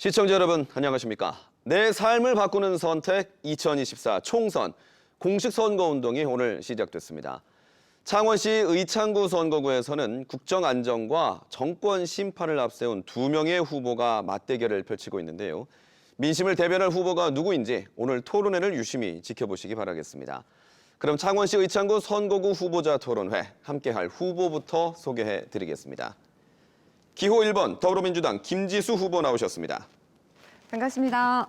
시청자 여러분 안녕하십니까? 내 삶을 바꾸는 선택 2024 총선 공식 선거운동이 오늘 시작됐습니다. 창원시 의창구 선거구에서는 국정안정과 정권 심판을 앞세운 두 명의 후보가 맞대결을 펼치고 있는데요. 민심을 대변할 후보가 누구인지 오늘 토론회를 유심히 지켜보시기 바라겠습니다. 그럼 창원시 의창구 선거구 후보자 토론회 함께할 후보부터 소개해드리겠습니다. 기호 1번 더불어민주당 김지수 후보 나오셨습니다. 반갑습니다.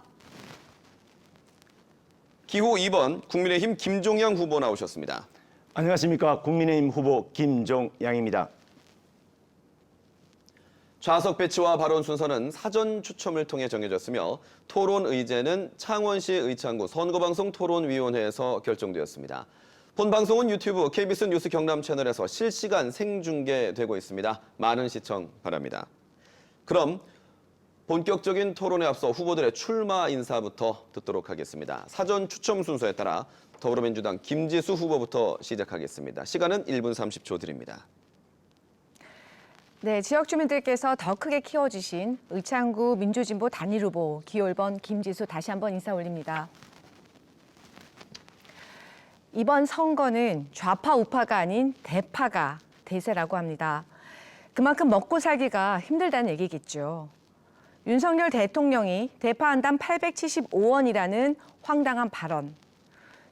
기호 2번 국민의힘 김종양 후보 나오셨습니다. 안녕하십니까. 국민의힘 후보 김종양입니다. 좌석 배치와 발언 순서는 사전 추첨을 통해 정해졌으며 토론 의제는 창원시 의창구 선거방송 토론위원회에서 결정되었습니다. 본 방송은 유튜브 KBS 뉴스 경남 채널에서 실시간 생중계되고 있습니다. 많은 시청 바랍니다. 그럼 본격적인 토론에 앞서 후보들의 출마 인사부터 듣도록 하겠습니다. 사전 추첨 순서에 따라 더불어민주당 김지수 후보부터 시작하겠습니다. 시간은 1분 30초 드립니다. 네, 지역 주민들께서 더 크게 키워주신 의창구 민주진보 단일 후보 기호 1번 김지수 다시 한번 인사 올립니다. 이번 선거는 좌파 우파가 아닌 대파가 대세라고 합니다. 그만큼 먹고 살기가 힘들다는 얘기겠죠. 윤석열 대통령이 대파 한 단 875원이라는 황당한 발언.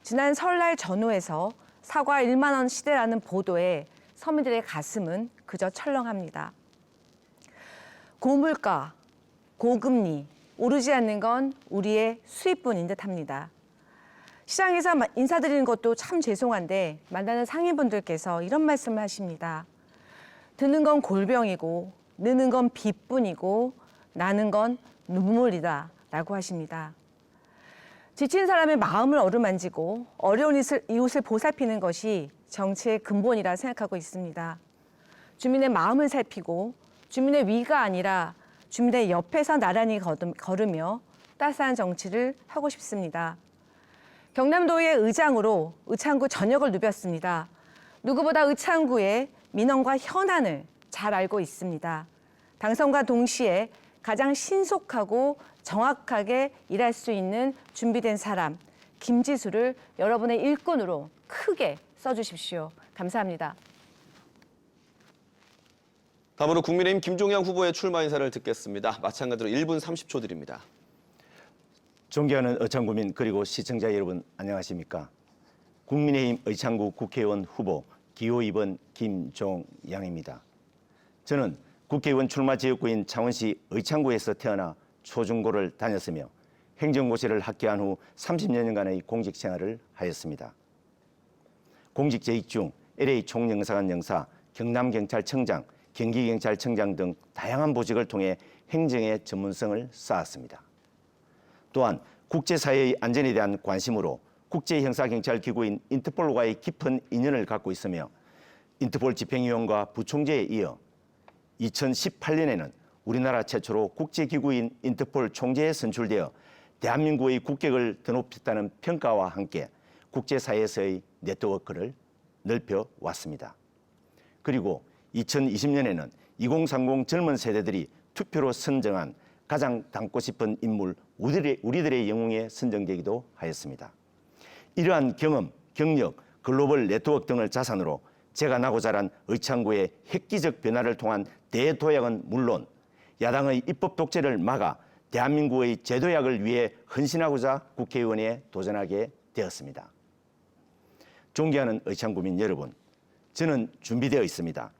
지난 설날 전후에서 사과 1만 원 시대라는 보도에 서민들의 가슴은 그저 철렁합니다. 고물가, 고금리, 오르지 않는 건 우리의 수입뿐인 듯합니다. 시장에서 인사드리는 것도 참 죄송한데 만나는 상인분들께서 이런 말씀을 하십니다. 드는 건 골병이고 느는 건 빚뿐이고 나는 건 눈물이다 라고 하십니다. 지친 사람의 마음을 어루만지고 어려운 이웃을 보살피는 것이 정치의 근본이라 생각하고 있습니다. 주민의 마음을 살피고 주민의 위가 아니라 주민의 옆에서 나란히 걸으며 따스한 정치를 하고 싶습니다. 경남도의 의장으로 의창구 전역을 누볐습니다. 누구보다 의창구의 민원과 현안을 잘 알고 있습니다. 당선과 동시에 가장 신속하고 정확하게 일할 수 있는 준비된 사람, 김지수를 여러분의 일꾼으로 크게 써주십시오. 감사합니다. 다음으로 국민의힘 김종양 후보의 출마 인사를 듣겠습니다. 마찬가지로 1분 30초 드립니다. 존경하는 의창구민 그리고 시청자 여러분 안녕하십니까. 국민의힘 의창구 국회의원 후보 기호 2번 김종양입니다. 저는 국회의원 출마 지역구인 창원시 의창구에서 태어나 초중고를 다녔으며 행정고시를 학교한 후 30년간의 공직 생활을 하였습니다. 공직 재직 중 LA 총영사관 영사, 경남경찰청장, 경기경찰청장 등 다양한 보직을 통해 행정의 전문성을 쌓았습니다. 또한 국제사회의 안전에 대한 관심으로 국제형사경찰기구인 인터폴과의 깊은 인연을 갖고 있으며 인터폴 집행위원과 부총재에 이어 2018년에는 우리나라 최초로 국제기구인 인터폴 총재에 선출되어 대한민국의 국격을 더 높였다는 평가와 함께 국제사회에서의 네트워크를 넓혀왔습니다. 그리고 2020년에는 2030 젊은 세대들이 투표로 선정한 가장 닮고 싶은 인물 우리들의 영웅에 선정되기도 하였습니다. 이러한 경험, 경력, 글로벌 네트워크 등을 자산으로 제가 나고 자란 의창구의 획기적 변화를 통한 대도약은 물론 야당의 입법 독재를 막아 대한민국의 제도약을 위해 헌신하고자 국회의원에 도전하게 되었습니다. 존경하는 의창구민 여러분, 저는 준비되어 있습니다.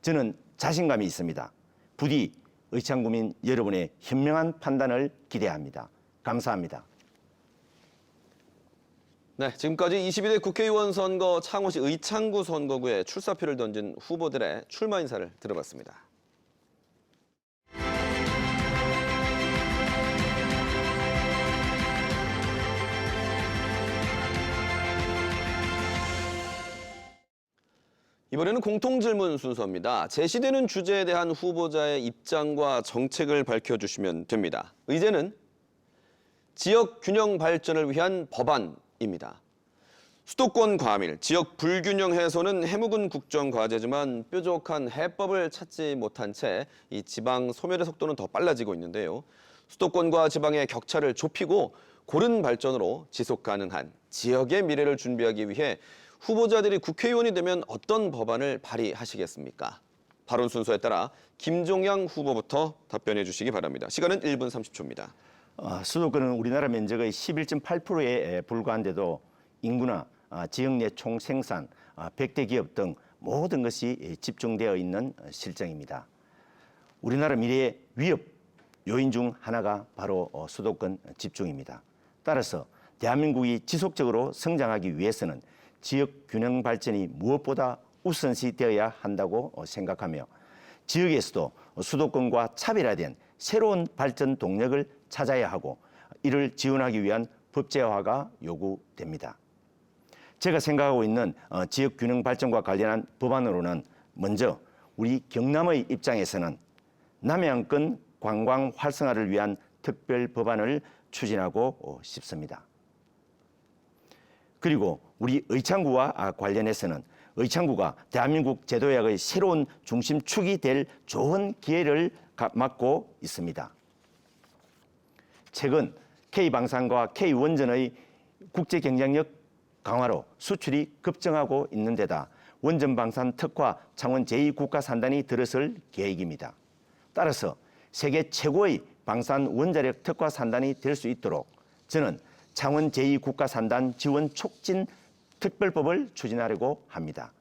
저는 자신감이 있습니다. 부디 의창구민 여러분의 현명한 판단을 기대합니다. 감사합니다. 네, 지금까지 22대 국회의원 선거 창원시 의창구 선거구에 출사표를 던진 후보들의 출마 인사를 들어봤습니다. 이번에는 공통질문 순서입니다. 제시되는 주제에 대한 후보자의 입장과 정책을 밝혀주시면 됩니다. 의제는 지역 균형 발전을 위한 법안입니다. 수도권 과밀, 지역 불균형 해소는 해묵은 국정과제지만 뾰족한 해법을 찾지 못한 채 이 지방 소멸의 속도는 더 빨라지고 있는데요. 수도권과 지방의 격차를 좁히고 고른 발전으로 지속 가능한 지역의 미래를 준비하기 위해 후보자들이 국회의원이 되면 어떤 법안을 발의하시겠습니까? 발언 순서에 따라 김종양 후보부터 답변해 주시기 바랍니다. 시간은 1분 30초입니다. 수도권은 우리나라 면적의 11.8%에 불과한데도 인구나 지역 내 총생산, 100대 기업 등 모든 것이 집중되어 있는 실정입니다. 우리나라 미래의 위협 요인 중 하나가 바로 수도권 집중입니다. 따라서 대한민국이 지속적으로 성장하기 위해서는 지역 균형 발전이 무엇보다 우선시되어야 한다고 생각하며 지역에서도 수도권과 차별화된 새로운 발전 동력을 찾아야 하고 이를 지원하기 위한 법제화가 요구됩니다. 제가 생각하고 있는 지역 균형 발전과 관련한 법안으로는 먼저 우리 경남의 입장에서는 남해안권 관광 활성화를 위한 특별 법안을 추진하고 싶습니다. 그리고 우리 의창구와 관련해서는 의창구가 대한민국 제도약의 새로운 중심축이 될 좋은 기회를 맞고 있습니다. 최근 K방산과 K원전의 국제 경쟁력 강화로 수출이 급증하고 있는 데다 원전방산 특화 창원 제2국가산단이 들어설 계획입니다. 따라서 세계 최고의 방산 원자력 특화 산단이 될 수 있도록 저는 창원 제2국가산단 지원 촉진 특별법을 추진하려고 합니다.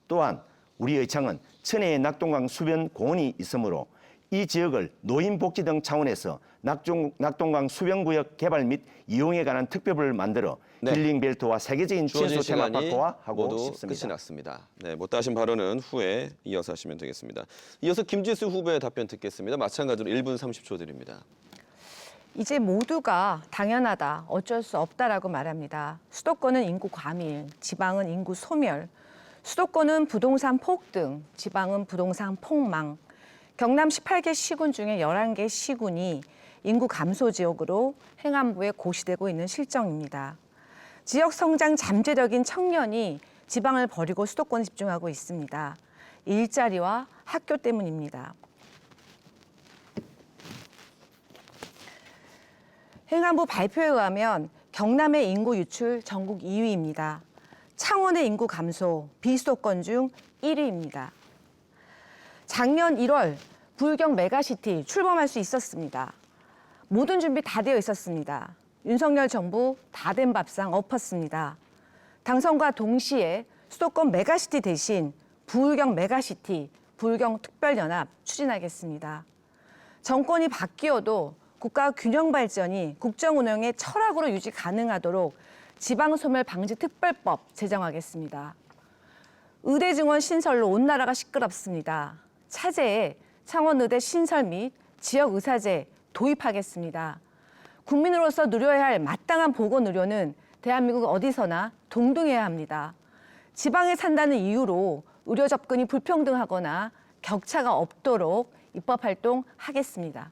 또한 우리 의창은 천혜의 낙동강 수변 공원이 있으므로 이 지역을 노인복지 등 차원에서 낙동강 수변구역 개발 및 이용에 관한 특별법을 만들어 힐링벨트와 세계적인 주어진 최소 테마 시간이 파크화하고 모두 싶습니다. 끝이 났습니다. 네, 못다 하신 발언은 후에 이어서 하시면 되겠습니다. 이어서 김지수 후보의 답변 듣겠습니다. 마찬가지로 1분 30초 드립니다. 이제 모두가 당연하다, 어쩔 수 없다라고 말합니다. 수도권은 인구 과밀, 지방은 인구 소멸, 수도권은 부동산 폭등, 지방은 부동산 폭망, 경남 18개 시군 중에 11개 시군이 인구 감소 지역으로 행안부에 고시되고 있는 실정입니다. 지역 성장 잠재력인 청년이 지방을 버리고 수도권에 집중하고 있습니다. 일자리와 학교 때문입니다. 행안부 발표에 의하면 경남의 인구 유출 전국 2위입니다. 창원의 인구 감소 비수도권 중 1위입니다. 작년 1월 부울경 메가시티 출범할 수 있었습니다. 모든 준비 다 되어 있었습니다. 윤석열 정부 다 된 밥상 엎었습니다. 당선과 동시에 수도권 메가시티 대신 부울경 메가시티, 부울경 특별연합 추진하겠습니다. 정권이 바뀌어도 국가 균형 발전이 국정 운영의 철학으로 유지 가능하도록 지방소멸 방지 특별법 제정하겠습니다. 의대 증원 신설로 온 나라가 시끄럽습니다. 차제에 창원의대 신설 및 지역의사제 도입하겠습니다. 국민으로서 누려야 할 마땅한 보건의료는 대한민국 어디서나 동등해야 합니다. 지방에 산다는 이유로 의료 접근이 불평등하거나 격차가 없도록 입법활동하겠습니다.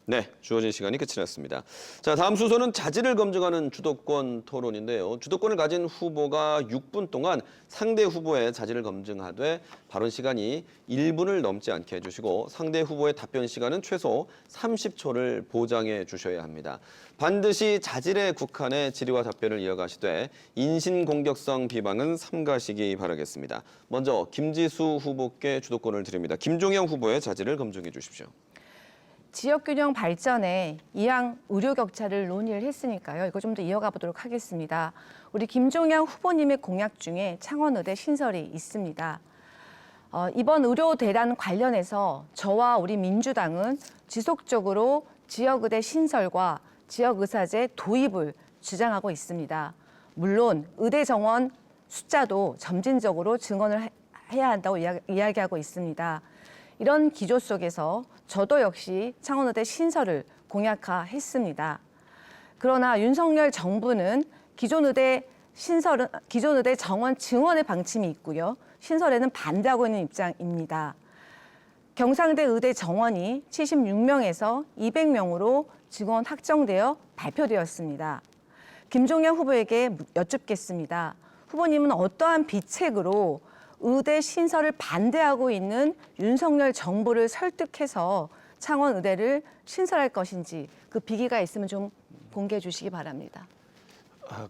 네, 주어진 시간이 끝이 났습니다. 자, 다음 순서는 자질을 검증하는 주도권 토론인데요. 주도권을 가진 후보가 6분 동안 상대 후보의 자질을 검증하되 발언 시간이 1분을 넘지 않게 해주시고 상대 후보의 답변 시간은 최소 30초를 보장해 주셔야 합니다. 반드시 자질에 국한해 질의와 답변을 이어가시되 인신공격성 비방은 삼가시기 바라겠습니다. 먼저 김지수 후보께 주도권을 드립니다. 김종양 후보의 자질을 검증해 주십시오. 지역균형 발전에 이양 의료 격차를 논의를 했으니까요. 이거 좀 더 이어가 보도록 하겠습니다. 우리 김종양 후보님의 공약 중에 창원의대 신설이 있습니다. 이번 의료 대란 관련해서 저와 우리 민주당은 지속적으로 지역의대 신설과 지역의사제 도입을 주장하고 있습니다. 물론 의대 정원 숫자도 점진적으로 증원을 해야 한다고 이야기하고 있습니다. 이런 기조 속에서 저도 역시 창원의대 신설을 공약화했습니다. 그러나 윤석열 정부는 기존 의대 정원 증원의 방침이 있고요. 신설에는 반대하고 있는 입장입니다. 경상대 의대 정원이 76명에서 200명으로 증원 확정되어 발표되었습니다. 김종양 후보에게 여쭙겠습니다. 후보님은 어떠한 비책으로 의대 신설을 반대하고 있는 윤석열 정부를 설득해서 창원 의대를 신설할 것인지 그 비기가 있으면 좀 공개해 주시기 바랍니다.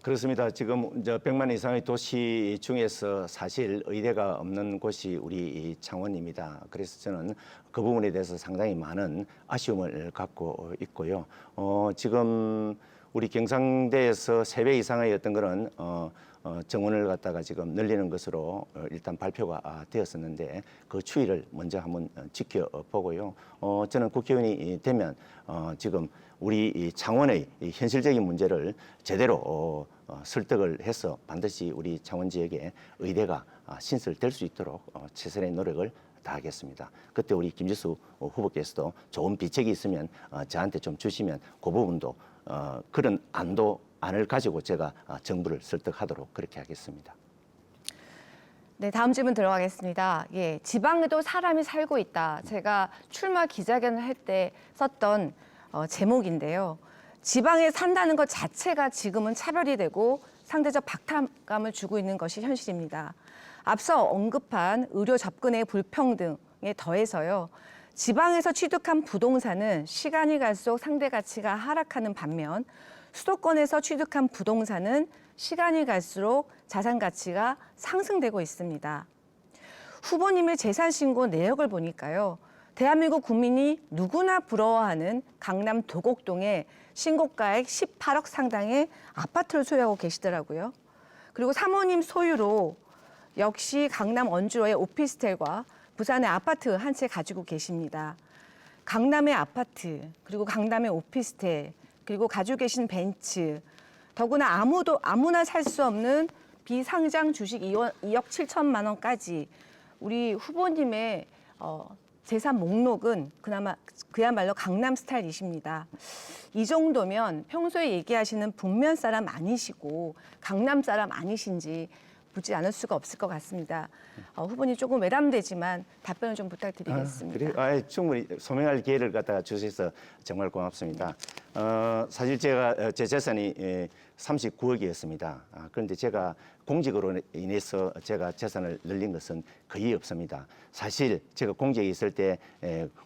그렇습니다. 지금 이제 100만 이상의 도시 중에서 사실 의대가 없는 곳이 우리 이 창원입니다. 그래서 저는 그 부분에 대해서 상당히 많은 아쉬움을 갖고 있고요. 지금 우리 경상대에서 3배 이상의 어떤 그런 정원을 갖다가 지금 늘리는 것으로 일단 발표가 되었었는데 그 추이를 먼저 한번 지켜보고요. 저는 국회의원이 되면 지금 우리 이 창원의 이 현실적인 문제를 제대로 설득을 해서 반드시 우리 창원 지역에 의대가 신설될 수 있도록 최선의 노력을 다하겠습니다. 그때 우리 김지수 후보께서도 좋은 비책이 있으면 저한테 좀 주시면 그 부분도 그런 안을 가지고 제가 정부를 설득하도록 그렇게 하겠습니다. 네, 다음 질문 들어가겠습니다. 예, 지방에도 사람이 살고 있다. 제가 출마 기자회견을 할 때 썼던 제목인데요. 지방에 산다는 것 자체가 지금은 차별이 되고 상대적 박탈감을 주고 있는 것이 현실입니다. 앞서 언급한 의료 접근의 불평등에 더해서요. 지방에서 취득한 부동산은 시간이 갈수록 상대 가치가 하락하는 반면 수도권에서 취득한 부동산은 시간이 갈수록 자산 가치가 상승되고 있습니다. 후보님의 재산 신고 내역을 보니까요. 대한민국 국민이 누구나 부러워하는 강남 도곡동에 신고가액 18억 상당의 아파트를 소유하고 계시더라고요. 그리고 사모님 소유로 역시 강남 원주로의 오피스텔과 부산의 아파트 한 채 가지고 계십니다. 강남의 아파트, 그리고 강남의 오피스텔, 그리고 가지고 계신 벤츠, 더구나 아무나 살 수 없는 비상장 주식 2억 7천만 원까지 우리 후보님의 재산 목록은 그야말로 강남 스타일이십니다. 이 정도면 평소에 얘기하시는 북면 사람 아니시고 강남 사람 아니신지 묻지 않을 수가 없을 것 같습니다. 후보님 조금 외람되지만 답변을 좀 부탁드리겠습니다. 그래, 충분히 소명할 기회를 갖다가 주셔서 정말 고맙습니다. 사실 제가 제 재산이 39억이었습니다. 그런데 제가 공직으로 인해서 제가 재산을 늘린 것은 거의 없습니다. 사실 제가 공직에 있을 때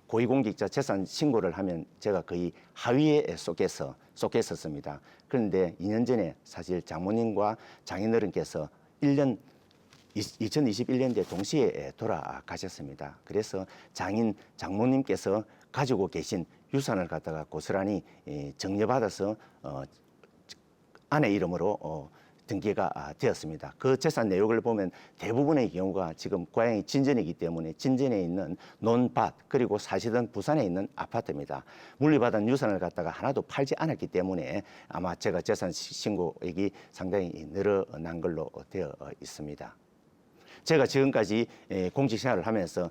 고위공직자 재산 신고를 하면 제가 거의 하위에 속했었습니다. 그런데 2년 전에 사실 장모님과 장인어른께서 2021년도에 동시에 돌아가셨습니다. 그래서 장모님께서 가지고 계신 유산을 갖다가 고스란히 정려받아서 아내 이름으로 등기가 되었습니다. 그 재산 내역을 보면 대부분의 경우가 지금 고향이 진전이기 때문에 진전에 있는 논밭 그리고 사시던 부산에 있는 아파트입니다. 물리받은 유산을 갖다가 하나도 팔지 않았기 때문에 아마 제가 재산 신고액이 상당히 늘어난 걸로 되어 있습니다. 제가 지금까지 공직 생활을 하면서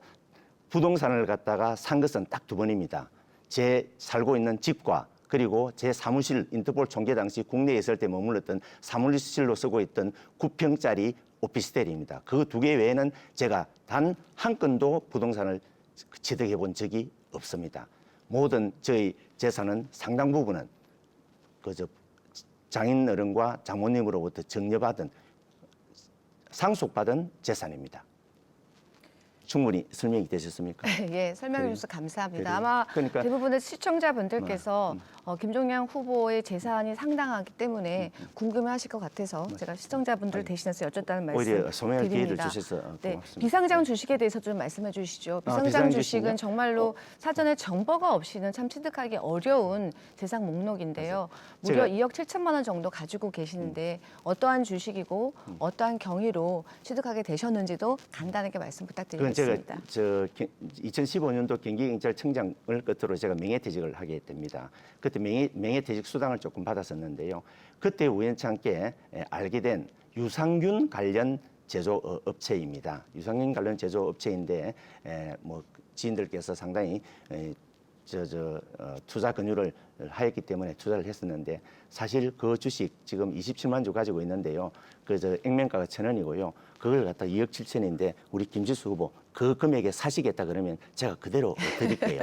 부동산을 갖다가 산 것은 딱 2번입니다. 제 살고 있는 집과 그리고 제 사무실 인터폴 총재 당시 국내에 있을 때 머물렀던 사무실로 쓰고 있던 9평짜리 오피스텔입니다. 그 2개 외에는 제가 단 한 건도 부동산을 취득해 본 적이 없습니다. 모든 저희 재산은 상당 부분은 그저 장인어른과 장모님으로부터 정려받은 상속받은 재산입니다. 충분히 설명이 되셨습니까? 예, 설명해 주셔서 감사합니다. 그래요. 아마 그러니까 대부분의 시청자분들께서 김종량 후보의 재산이 상당하기 때문에 궁금해하실 것 같아서 제가 시청자분들 대신해서 여쭙다는 말씀 오히려 소명할 기회를 드립니다. 주셔서 네, 고맙습니다. 비상장 주식에 대해서 좀 말씀해 주시죠. 비상장 비상장 주식은 주식이요? 정말로 사전에 정보가 없이는 참 취득하기 어려운 재산 목록인데요. 무려 제가- 2억 7천만 원 정도 가지고 계시는데 어떠한 주식이고 어떠한 경위로 취득하게 되셨는지도 간단하게 말씀 그건 부탁드리겠습니다. 제가 2015년도 경기경찰청장을 끝으로 제가 명예퇴직을 하게 됩니다. 그때 명예퇴직 수당을 조금 받았었는데요. 그때 우연찮게 알게 된 유산균 관련 제조업체입니다. 유산균 관련 제조업체인데 뭐 지인들께서 상당히 투자 권유를 하였기 때문에 투자를 했었는데 사실 그 주식 지금 27만 주 가지고 있는데요. 액면가가 1,000원이고요. 그걸 갖다 2억 7천인데 우리 김지수 후보 그 금액에 사시겠다 그러면 제가 그대로 드릴게요.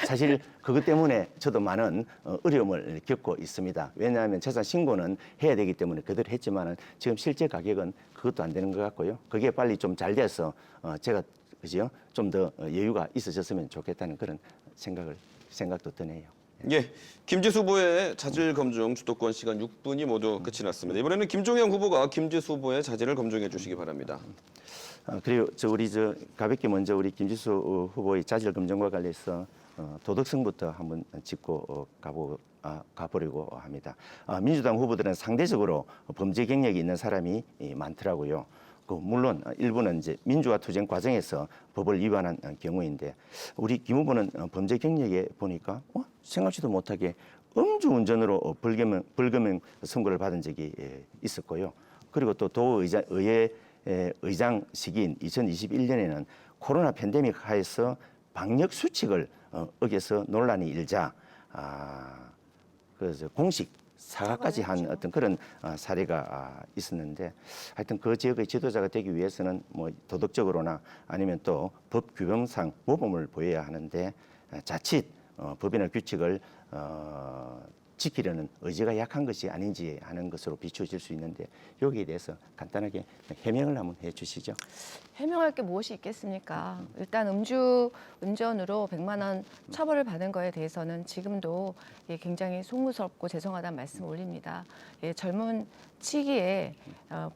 사실 그것 때문에 저도 많은 어려움을 겪고 있습니다. 왜냐하면 재산 신고는 해야 되기 때문에 그대로 했지만은 지금 실제 가격은 그것도 안 되는 것 같고요. 그게 빨리 좀 잘 돼서 제가 그죠? 좀 더 여유가 있어졌으면 좋겠다는 그런 생각도 드네요. 예, 김지수 후보의 자질 검증 주도권 시간 6분이 모두 끝이 났습니다. 이번에는 김종영 후보가 김지수 후보의 자질을 검증해 주시기 바랍니다. 그리고 우리 가볍게 먼저 우리 김지수 후보의 자질 검증과 관련해서 도덕성부터 한번 짚고 가보려고 합니다. 민주당 후보들은 상대적으로 범죄 경력이 있는 사람이 많더라고요. 물론 일부는 이제 민주화 투쟁 과정에서 법을 위반한 경우인데 우리 김 후보는 범죄 경력에 보니까 생각지도 못하게 음주운전으로 벌금형 선고를 받은 적이 있었고요. 그리고 또 도의회 의장 시기인 2021년에는 코로나 팬데믹 하에서 방역 수칙을 어겨서 논란이 일자 그래서 공식 사과까지 한 어떤 그런 사례가 있었는데 하여튼 그 지역의 지도자가 되기 위해서는 뭐 도덕적으로나 아니면 또 법 규범상 모범을 보여야 하는데 자칫 법이나 규칙을 지키려는 의지가 약한 것이 아닌지 하는 것으로 비추어질 수 있는데 여기에 대해서 간단하게 해명을 한번 해주시죠. 해명할 게 무엇이 있겠습니까? 일단 음주 운전으로 100만 원 처벌을 받은 거에 대해서는 지금도 굉장히 송구스럽고 죄송하다는 말씀 올립니다. 젊은 시기에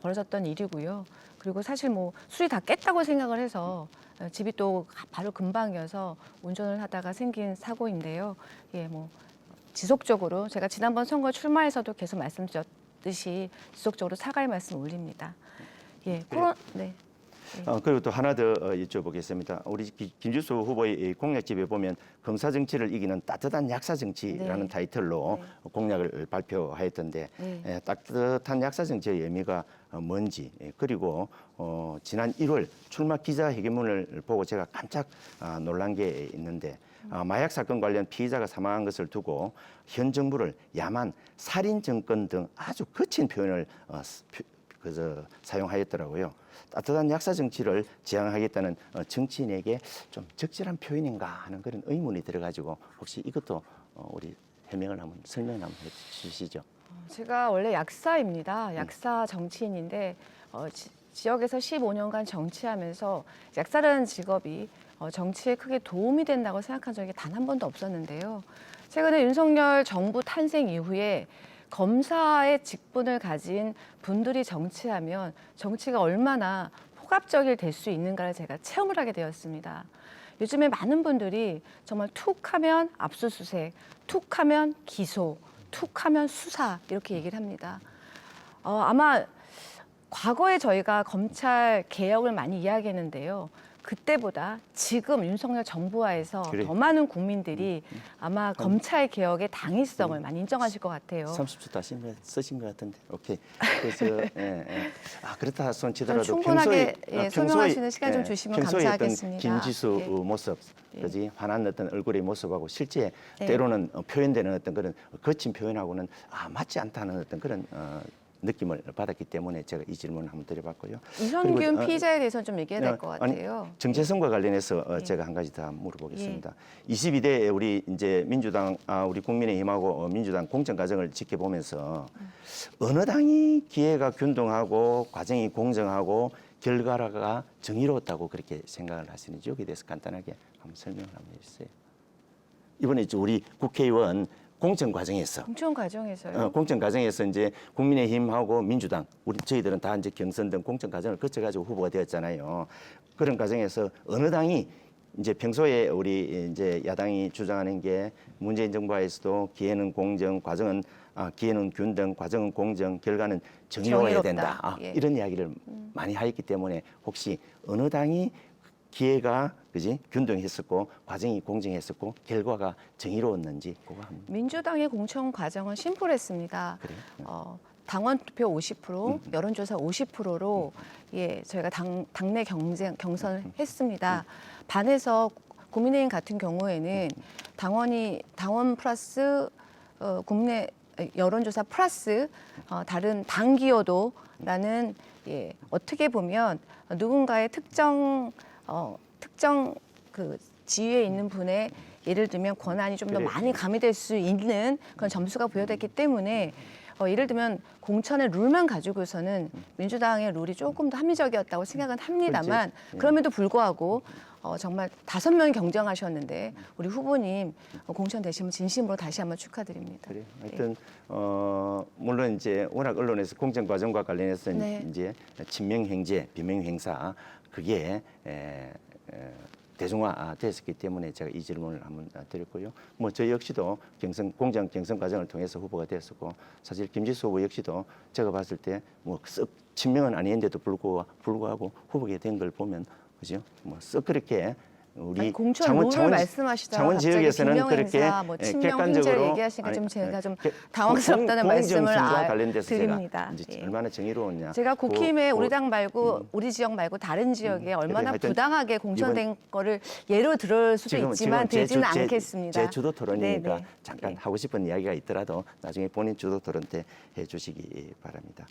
벌어졌던 일이고요. 그리고 사실 뭐 술이 다 깼다고 생각을 해서 집이 또 바로 근방이어서 운전을 하다가 생긴 사고인데요. 뭐 지속적으로 제가 지난번 선거 출마에서도 계속 말씀드렸듯이 지속적으로 사과의 말씀 올립니다. 네. 그리고 또 하나 더 여쭤보겠습니다. 우리 김지수 후보의 공약집에 보면 검사 정치를 이기는 따뜻한 약사 정치라는 타이틀로 공약을 발표하였던데 따뜻한 약사 정치의 의미가 뭔지 그리고 지난 1월 출마 기자회견문을 보고 제가 깜짝 놀란 게 있는데 마약 사건 관련 피의자가 사망한 것을 두고 현 정부를 야만, 살인 정권 등 아주 거친 표현을 사용하였더라고요. 따뜻한 약사 정치를 지향하겠다는 정치인에게 좀 적절한 표현인가 하는 그런 의문이 들어가지고 혹시 이것도 우리 해명을 한번 설명 한번 해주시죠. 제가 원래 약사입니다. 약사 정치인인데 지역에서 15년간 정치하면서 약사라는 직업이 정치에 크게 도움이 된다고 생각한 적이 단 한 번도 없었는데요. 최근에 윤석열 정부 탄생 이후에 검사의 직분을 가진 분들이 정치하면 정치가 얼마나 폭압적이 될 수 있는가를 제가 체험을 하게 되었습니다. 요즘에 많은 분들이 정말 툭하면 압수수색, 툭하면 기소, 툭하면 수사 이렇게 얘기를 합니다. 아마 과거에 저희가 검찰 개혁을 많이 이야기했는데요. 그때보다 지금 윤석열 정부하에서 더 많은 국민들이 아마 검찰 개혁의 당위성을 많이 인정하실 것 같아요. 30초 다시 쓰신 것 같은데. 오케이. 그래서 그렇다 손치더라도 충분하게 설명할 수 있는 시간 좀 주시면 감사하겠습니다. 김지수 모습, 그지 환한 어떤 얼굴의 모습하고 실제 때로는 표현되는 어떤 그런 거친 표현하고는 맞지 않다는 어떤 그런 느낌을 받았기 때문에 제가 이 질문을 한번 드려봤고요. 이선균 피의자에 대해서는 좀 얘기해야 될 것 같아요. 정체성과 관련해서 제가 한 가지 더 물어보겠습니다. 22대 우리 이제 민주당, 우리 국민의힘하고 민주당 공천 과정을 지켜보면서 어느 당이 기회가 균등하고 과정이 공정하고 결과가 정의로웠다고 그렇게 생각을 하시는지 여기에 대해서 간단하게 한번 설명을 한번 해주세요. 이번에 우리 국회의원 공천 과정에서 공천 과정에서 이제 국민의힘하고 민주당 저희들은 다 이제 경선등 공천 과정을 거쳐가지고 후보가 되었잖아요. 그런 과정에서 어느 당이 이제 평소에 우리 이제 야당이 주장하는 게 문재인 정부에서도 기회는 공정, 과정은 기회는 균등, 과정은 공정, 결과는 정의로워야 된다. 이런 이야기를 많이 하였기 때문에 혹시 어느 당이 기회가 균등했었고 과정이 공정했었고 결과가 정의로웠는지 그거 한번. 민주당의 공천 과정은 심플했습니다. 당원 투표 50%, 여론조사 50%로 저희가 당내 경선을 했습니다. 반해서 국민의힘 같은 경우에는 당원 플러스 국내 여론조사 플러스 다른 당 기여도라는 어떻게 보면 누군가의 특정 그 지위에 있는 분의 예를 들면 권한이 좀 더 많이 가미될 수 있는 그런 점수가 부여됐기 때문에 예를 들면 공천의 룰만 가지고서는 민주당의 룰이 조금 더 합리적이었다고 생각은 합니다만 그럼에도 불구하고 정말 5명이 경쟁하셨는데 우리 후보님 공천되시면 진심으로 다시 한번 축하드립니다. 그래요. 하여튼 물론 이제 워낙 언론에서 공천 과정과 관련해서 네. 이제 친명 행제, 비명 행사 그게 대중화됐었기 때문에 제가 이 질문을 한번 드렸고요. 뭐 저 역시도 공정 경선 과정을 통해서 후보가 되었었고 사실 김지수 후보 역시도 제가 봤을 때 뭐 썩 친명은 아닌데도 불구하고 후보가 된 걸 보면 그죠? 뭐 썩 그렇게 우리 아니, 공천 룰을 말씀하시다가 창원 갑자기 지역에서는 비명 그렇게 행사, 뭐 친명 행제를 객관적으로 얘기하시니까 좀 제가 좀 게- 당황스럽다는 말씀을 공정성과 관련돼서 드립니다. 제가 이제 예. 얼마나 정의로웠냐. 제가 국힘에 그- 우리 당 말고 우리 지역 말고 다른 지역에 얼마나 하여튼 부당하게 공천된 거를 예로 들을 수도 있지만 되지는 않겠습니다. 제 주도 토론이니까 네네. 잠깐 예. 하고 싶은 이야기가 있더라도 나중에 본인 주도 토론 때 해주시기 바랍니다.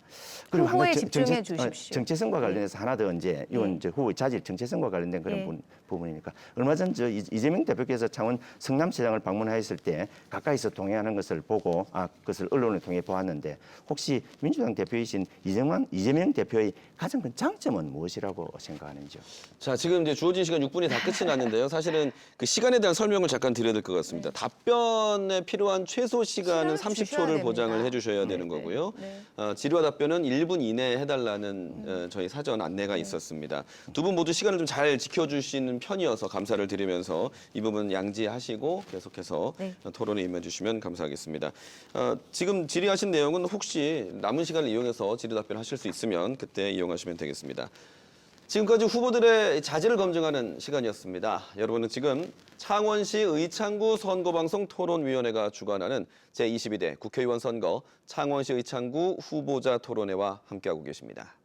후보에 하나 집중해 주십시오. 정체성과 관련해서 하나 더 이제 이건 예. 이제 후보의 자질 정체성과 관련된 그런 예. 부분이니까 얼마 전 저 이재명 대표께서 창원 성남시장을 방문하였을 때 가까이서 동행하는 것을 보고 그것을 언론을 통해 보았는데 혹시 민주당 대표이신 이재명 대표의 가장 큰 장점은 무엇이라고 생각하는지요? 자, 지금 이제 주어진 시간 6분이 다 끝이 났는데요. 사실은 그 시간에 대한 설명을 잠깐 드려야 될 것 같습니다. 답변에 필요한 최소 시간은 시간을 주셔야 30초를 보장을 됩니다. 해주셔야 되는 거고요. 네. 질의와 답변은 1분 이내에 해달라는 저희 사전 안내가 있었습니다. 두 분 모두 시간을 좀 잘 지켜주시는 편이어서 감사를 드리면서 이 부분 양지하시고 계속해서 네. 토론에 임해주시면 감사하겠습니다. 지금 질의하신 내용은 혹시 남은 시간을 이용해서 질의 답변하실 수 있으면 그때 이용하시면 되겠습니다. 지금까지 후보들의 자질을 검증하는 시간이었습니다. 여러분은 지금 창원시 의창구 선거방송 토론위원회가 주관하는 제22대 국회의원 선거 창원시 의창구 후보자 토론회와 함께하고 계십니다.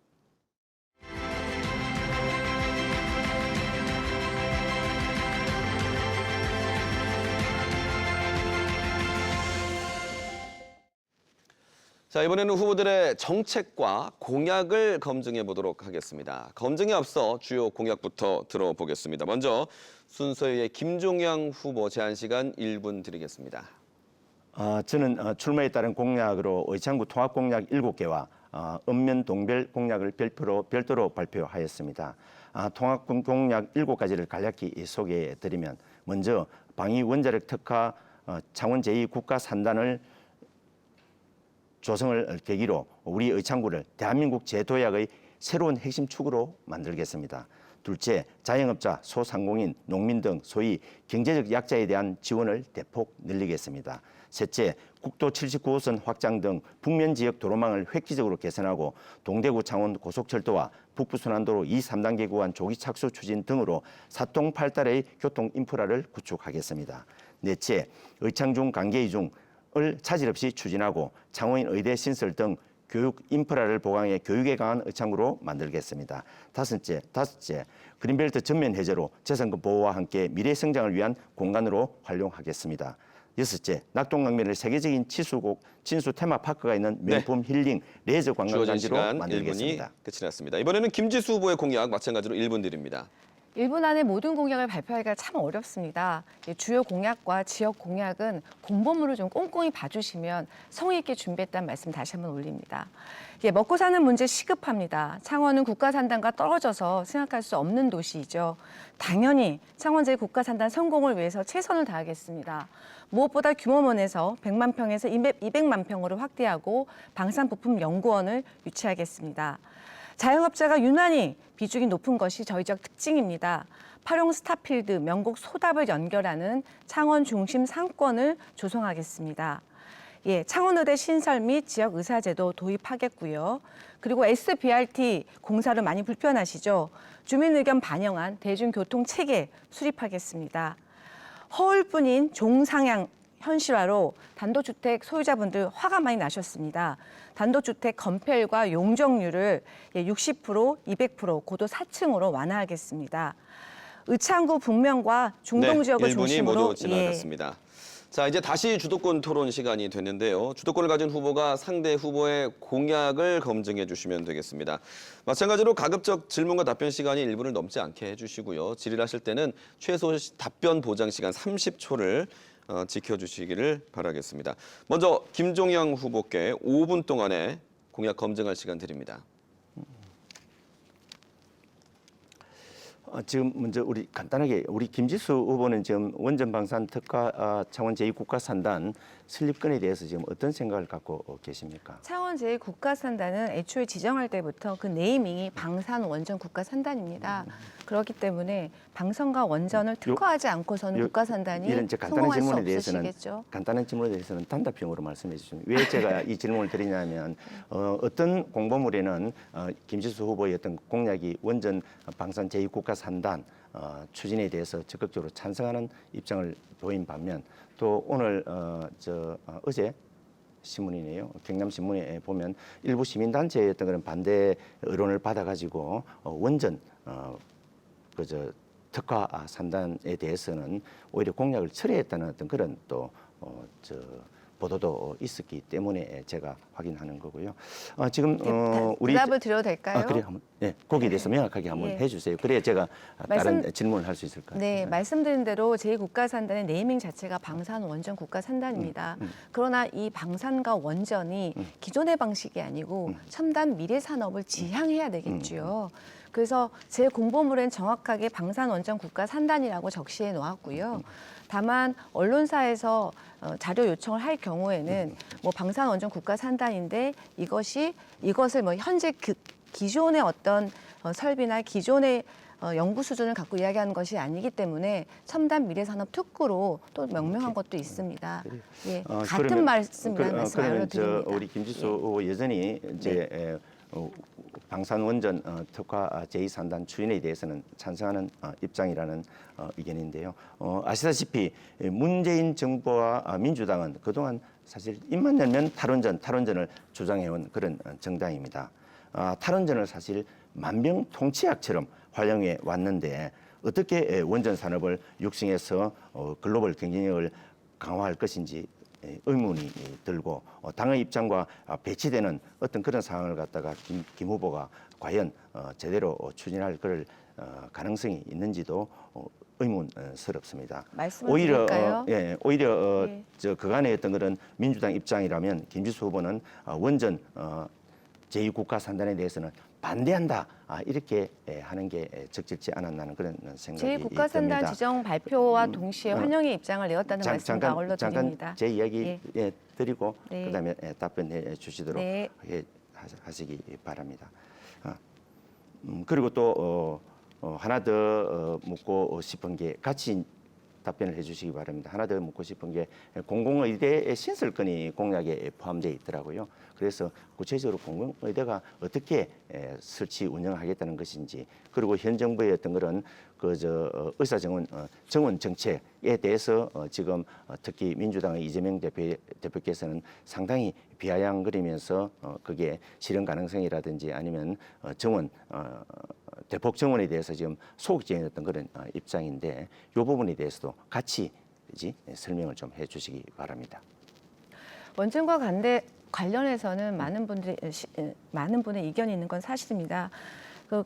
자, 이번에는 후보들의 정책과 공약을 검증해 보도록 하겠습니다. 검증에 앞서 주요 공약부터 들어보겠습니다. 먼저 순서에 의해 김종영 후보 제한 시간 1분 드리겠습니다. 저는 출마에 따른 공약으로 의창구 통합 공약 7개와 읍면 동별 공약을 별도로 발표하였습니다. 통합 공약 7가지를 간략히 소개해 드리면 먼저 방위 원자력 특화 창원 제2국가산단을 조성을 계기로 우리 의창구를 대한민국 제도약의 새로운 핵심 축으로 만들겠습니다. 둘째, 자영업자, 소상공인, 농민 등 소위 경제적 약자에 대한 지원을 대폭 늘리겠습니다. 셋째, 국도 79호선 확장 등 북면 지역 도로망을 획기적으로 개선하고 동대구 창원 고속철도와 북부순환도로 2, 3단계 구간 조기 착수 추진 등으로 사통팔달의 교통 인프라를 구축하겠습니다. 넷째, 의창중 관계이중 을 차질 없이 추진하고 창원인 의대 신설 등 교육 인프라를 보강해 교육에 강한 의창구로 만들겠습니다. 다섯째, 그린벨트 전면 해제로 재산권 보호와 함께 미래 성장을 위한 공간으로 활용하겠습니다. 여섯째, 낙동강변을 세계적인 친수 테마파크가 있는 명품 힐링 레저 주어진 관광단지로 시간 1분이 만들겠습니다. 끝이 났습니다. 이번에는 김지수 후보의 공약 마찬가지로 1분 드립니다. 1분 안에 모든 공약을 발표하기가 참 어렵습니다. 주요 공약과 지역 공약은 공보물을 좀 꼼꼼히 봐주시면 성의 있게 준비했다는 말씀 다시 한번 올립니다. 먹고 사는 문제 시급합니다. 창원은 국가산단과 떨어져서 생각할 수 없는 도시이죠. 당연히 창원 제 국가산단 성공을 위해서 최선을 다하겠습니다. 무엇보다 규모면에서 100만 평에서 200만 평으로 확대하고 방산부품 연구원을 유치하겠습니다. 자영업자가 유난히 비중이 높은 것이 저희 지역 특징입니다. 파룡 스타필드, 명곡 소답을 연결하는 창원 중심 상권을 조성하겠습니다. 창원의대 신설 및 지역 의사제도 도입하겠고요. 그리고 SBRT 공사로 많이 불편하시죠? 주민 의견 반영한 대중교통 체계 수립하겠습니다. 허울뿐인 종상향 현실화로 단독주택 소유자분들 화가 많이 나셨습니다. 단독주택 건폐율과 용적률을 60%, 200% 고도 4층으로 완화하겠습니다. 의창구 북면과 중동 지역을 1분이 중심으로 모두 지나갔습니다. 자, 이제 다시 주도권 토론 시간이 됐는데요. 주도권을 가진 후보가 상대 후보의 공약을 검증해 주시면 되겠습니다. 마찬가지로 가급적 질문과 답변 시간이 1분을 넘지 않게 해주시고요. 질의를 하실 때는 최소 답변 보장 시간 30초를 지켜주시기를 바라겠습니다. 먼저 김종영 후보께 5분 동안의 공약 검증할 시간 드립니다. 지금 먼저 우리 간단하게 우리 김지수 후보는 지금 원전 방산 특화 창원 제2국가산단 설립건에 대해서 지금 어떤 생각을 갖고 계십니까? 창원 제2국가산단은 애초에 지정할 때부터 그 네이밍이 방산 원전 국가산단입니다. 그렇기 때문에 방산과 원전을 특화하지 않고서는 국가산단이 이런 이제 간단한 성공할 수 질문에 대해서는 없으시겠죠. 간단한 질문에 대해서는 단답형으로 말씀해 주시면 왜 제가 이 질문을 드리냐면 어떤 공보물에는 김지수 후보의 어떤 공약이 원전 방산 제2국가산단 추진에 대해서 적극적으로 찬성하는 입장을 보인 반면 또 오늘 어제 신문이네요. 경남신문에 보면 일부 시민단체의 어떤 그런 반대 의론을 받아가지고 원전 특화 산단에 대해서는 오히려 공약을 철회했다는 어떤 그런 또 보도도 있었기 때문에 제가 확인하는 거고요. 지금 우리 대답을 드려도 될까요? 그래 한번 거기에 대해서 명확하게 한번 예. 해주세요. 그래야 제가 다른 말씀- 질문을 할 수 있을 것 같아요. 네, 말씀드린 대로 제2국가산단의 네이밍 자체가 방산 원전 국가산단입니다. 그러나 이 방산과 원전이 기존의 방식이 아니고 첨단 미래 산업을 지향해야 되겠지요. 그래서 제 공보물엔 정확하게 방산 원전 국가산단이라고 적시해 놓았고요. 다만 언론사에서 자료 요청을 할 경우에는 뭐 방산 원전 국가산단인데 이것을 뭐 현재 기존의 어떤 설비나 기존의 연구 수준을 갖고 이야기하는 것이 아니기 때문에 첨단 미래산업 특구로 또 명명한 것도 있습니다. 예, 같은 그러면- 말씀이라는 말씀 그러면 알려드립니다. 우리 김지수 후보 여전히 이제 방산 원전 특화 제2산단 추진에 대해서는 찬성하는 입장이라는 의견인데요. 아시다시피 문재인 정부와 민주당은 그동안 사실 입만 열면 탈원전을 주장해온 그런 정당입니다. 탈원전을 사실 만병통치약처럼 활용해 왔는데 어떻게 원전 산업을 육성해서 글로벌 경쟁력을 강화할 것인지 의문이 들고 당의 입장과 배치되는 어떤 그런 상황을 갖다가 김 후보가 과연 제대로 추진할 그럴 가능성이 있는지도 의문스럽습니다. 말씀을 오히려 드릴까요? 오히려 예. 그간의 어떤 그런 민주당 입장이라면 김지수 후보는 원전 제2국가산단에 대해서는 반대한다 이렇게 하는 게 적절치 않았나는 그런 생각이 제2국가산단 듭니다. 지정 발표와 동시에 환영의 입장을 내었다는 말씀 잠깐 올려드립니다. 제 이야기 드리고 네. 그다음에 답변해 주시도록 네. 하시기 바랍니다. 그리고 또 하나 더 묻고 싶은 게 같이 답변을 해주시기 바랍니다. 하나 더 묻고 싶은 게 공공의대의 신설건이 공약에 포함되어 있더라고요. 그래서 구체적으로 공공의대가 어떻게 설치 운영하겠다는 것인지 그리고 현 정부의 어떤 그런 의사 정원 정책에 대해서 지금 특히 민주당의 이재명 대표께서는 상당히 비아냥거리면서 그게 실현 가능성이라든지 아니면 대폭 정원에 대해서 지금 소극적이었던 그런 입장인데 이 부분에 대해서도 같이 설명을 좀 해주시기 바랍니다. 원전과 관련해서는 많은 분의 이견이 있는 건 사실입니다.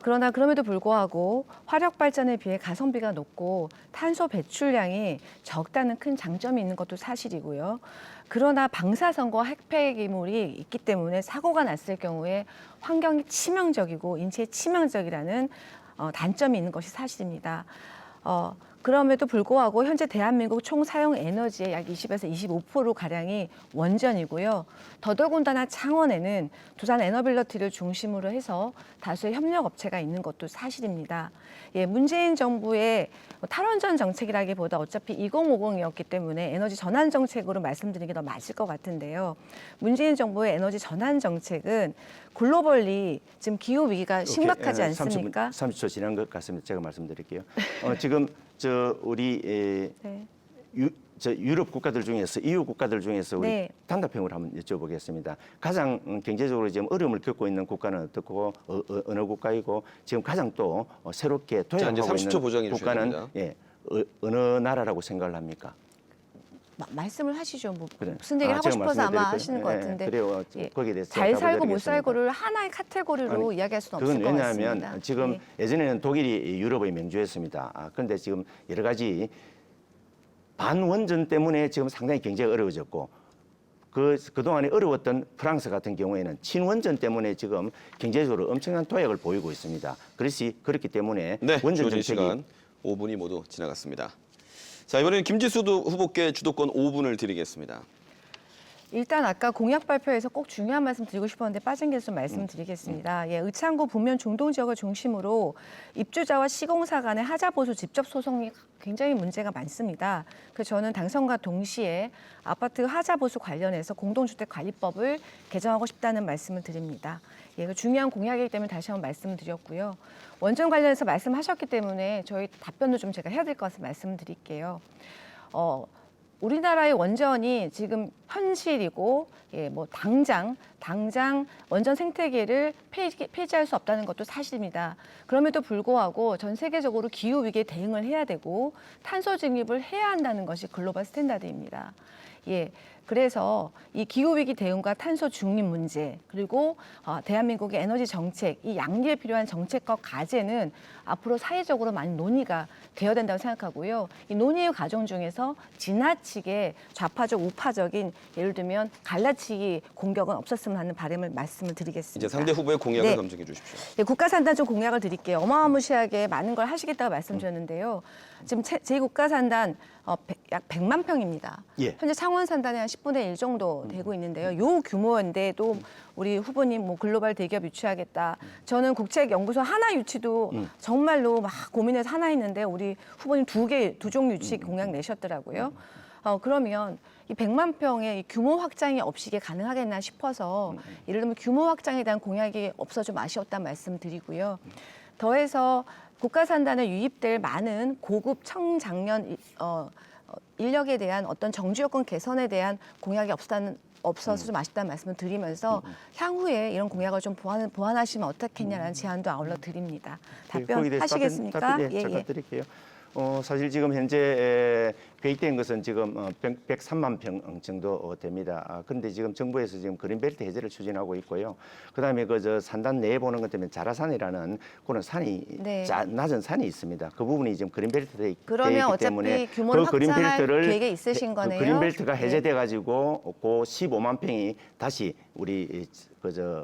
그러나 그럼에도 불구하고 화력 발전에 비해 가성비가 높고 탄소 배출량이 적다는 큰 장점이 있는 것도 사실이고요. 그러나 방사선과 핵폐기물이 있기 때문에 사고가 났을 경우에 환경이 치명적이고 인체에 치명적이라는 단점이 있는 것이 사실입니다. 그럼에도 불구하고 현재 대한민국 총 사용 에너지의 약 20에서 25%가량이 원전이고요. 더더군다나 창원에는 두산 에너빌리티를 중심으로 해서 다수의 협력업체가 있는 것도 사실입니다. 예, 문재인 정부의 탈원전 정책이라기보다 어차피 2050이었기 때문에 에너지 전환 정책으로 말씀드리는 게 더 맞을 것 같은데요. 문재인 정부의 에너지 전환 정책은 글로벌리 지금 기후 위기가 심각하지 않습니까? 30초 지난 것 같습니다. 제가 말씀드릴게요. 지금 우리 네. 유럽 국가들 중에서 EU 국가들 중에서 우리 네. 단답형으로 한번 여쭤보겠습니다. 가장 경제적으로 지금 어려움을 겪고 있는 국가는 어떻고 어느 국가이고 지금 가장 또 새롭게 자, 이제 도약하고 30초 보정해 있는 주셔야 국가는 됩니다. 어느 나라라고 생각을 합니까? 말씀을 하시죠. 뭐 그래. 무슨 얘기를 하고 제가 싶어서 아마 말씀드릴까요? 하시는 것 같은데. 그래요. 예. 거기에 대해서 잘 답을 살고 못 드리겠습니다. 살고를 하나의 카테고리로 이야기할 수는 없을 그건 것 왜냐하면 같습니다. 지금 예. 예전에는 독일이 유럽의 명주였습니다. 그런데 지금 여러 가지 반원전 때문에 지금 상당히 경제가 어려워졌고 그동안에 어려웠던 프랑스 같은 경우에는 친원전 때문에 지금 경제적으로 엄청난 도약을 보이고 있습니다. 그렇기 때문에 네, 원전 주어진 정책이 시간 5분이 모두 지나갔습니다. 자, 이번에는 김지수 후보께 주도권 5분을 드리겠습니다. 일단 아까 공약 발표에서 꼭 중요한 말씀 드리고 싶었는데 빠진 게 좀 말씀드리겠습니다. 예, 의창구 북면 중동 지역을 중심으로 입주자와 시공사 간의 하자 보수 직접 소송이 굉장히 문제가 많습니다. 그래서 저는 당선과 동시에 아파트 하자 보수 관련해서 공동주택 관리법을 개정하고 싶다는 말씀을 드립니다. 예, 그 중요한 공약이기 때문에 다시 한번 말씀을 드렸고요. 원전 관련해서 말씀하셨기 때문에 저희 답변도 좀 제가 해야 될 것 같아서 말씀드릴게요. 우리나라의 원전이 지금 현실이고, 예, 뭐 당장 원전 생태계를 폐지할 수 없다는 것도 사실입니다. 그럼에도 불구하고 전 세계적으로 기후 위기에 대응을 해야 되고 탄소 중립을 해야 한다는 것이 글로벌 스탠다드입니다. 예. 그래서 이 기후위기 대응과 탄소 중립 문제, 그리고 대한민국의 에너지 정책, 이 양리에 필요한 정책과 과제는 앞으로 사회적으로 많이 논의가 되어야 된다고 생각하고요. 이 논의의 과정 중에서 지나치게 좌파적, 우파적인 예를 들면 갈라치기 공격은 없었으면 하는 바람을 말씀을 드리겠습니다. 이제 상대 후보의 공약을 네. 검증해 주십시오. 예, 국가산단 공약을 드릴게요. 어마무시하게 많은 걸 하시겠다고 말씀드렸는데요. 지금 제 국가산단 약 100만 평입니다. 예. 현재 창원산단이 한 10분의 1 정도 되고 있는데요. 요 규모인데도 우리 후보님 뭐 글로벌 대기업 유치하겠다. 저는 국책연구소 하나 유치도 정말로 막 고민해서 하나 했는데 우리 후보님 두 종 유치 공약 내셨더라고요. 그러면 이 100만 평의 이 규모 확장이 없이 이게 가능하겠나 싶어서 예를 들면 규모 확장에 대한 공약이 없어 좀 아쉬웠다는 말씀 드리고요. 더해서 국가산단에 유입될 많은 고급 청장년 인력에 대한 어떤 정주 여건 개선에 대한 공약이 없어서 좀 아쉽다는 말씀을 드리면서 향후에 이런 공약을 좀 보완하시면 어떻겠냐라는 제안도 아울러 드립니다. 답변하시겠습니까? 네, 잠깐 드릴게요. 사실 지금 현재 계획된 것은 지금 103만 평 정도 됩니다. 그런데 지금 정부에서 지금 그린벨트 해제를 추진하고 있고요. 그다음에 그 산단 내에 보는 것 때문에 자라산이라는 그런 산이 네. 낮은 산이 있습니다. 그 부분이 지금 그린벨트 돼 있기 그러면 어차피 때문에 규모를 그 확장할 계획에 있으신 거네요. 그린벨트가 네. 해제돼 가지고 그 15만 평이 다시 우리